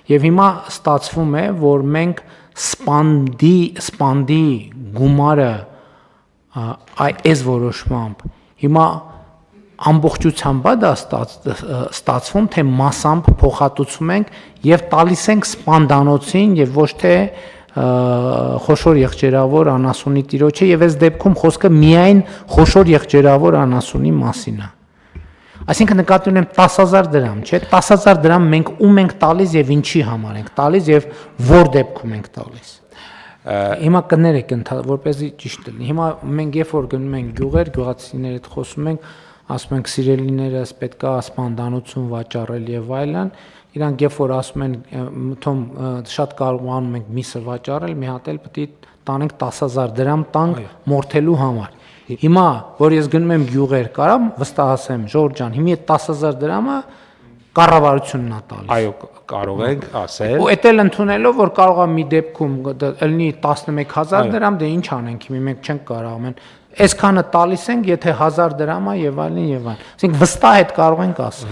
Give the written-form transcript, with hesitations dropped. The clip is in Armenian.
Եվ հիմա ստացվում է, որ մենք սպանդի գումարը այս որոշմամբ հիմա ամբողջությամբ դա ստացվում, թե մասամբ փոխհատուցում ենք եւ տալիս ենք սպանդանոցին եւ ոչ թե խոշոր եղջերավոր անասունի տիրոջը եւ այս դեպքում խոսքը միայն խոշոր եղջերավոր անասունի մասին է։ Այսինքն նկատի ունեմ 10,000 դրամ, չէ՞, 10,000 դրամ մենք ում ենք տալիս եւ ինչի համար ենք տալիս եւ որ դեպքում ենք տալիս։ Հիմա կներեք որպեսզի ճիշտ լինի։ Հիմա մենք երբ որ գնում ենք գյուղեր, գյուղացիների հետ խոսում ենք, ասում ենք սիրելիներս պետքա սպանդանոցում վաճառել եւ այլն, իրանք երբ որ ասում են մթոմ շատ կարողանում ենք միսը վաճառել, մի հատ էլ պետք է տանենք 10,000 դրամ տանք մորթելու համար։ Հիմա որ ես գնում եմ գյուղեր, կարամ վստահ ասեմ, Ժորժ ջան, հիմա այդ 10,000 դրամը կառավարությունն է տալիս։ Այո, կարող ենք ասել։ Ու էդ էլ ընդունելով, որ կարող է մի դեպքում լինի 11,000 դրամ, դե ինչ անենք, հիմա մենք չենք կարող ամեն այսքանը տալիս ենք, եթե 1000 դրամ է եւ այլն եւ այլն։ Այսինքն վստահ այդ կարող ենք ասել։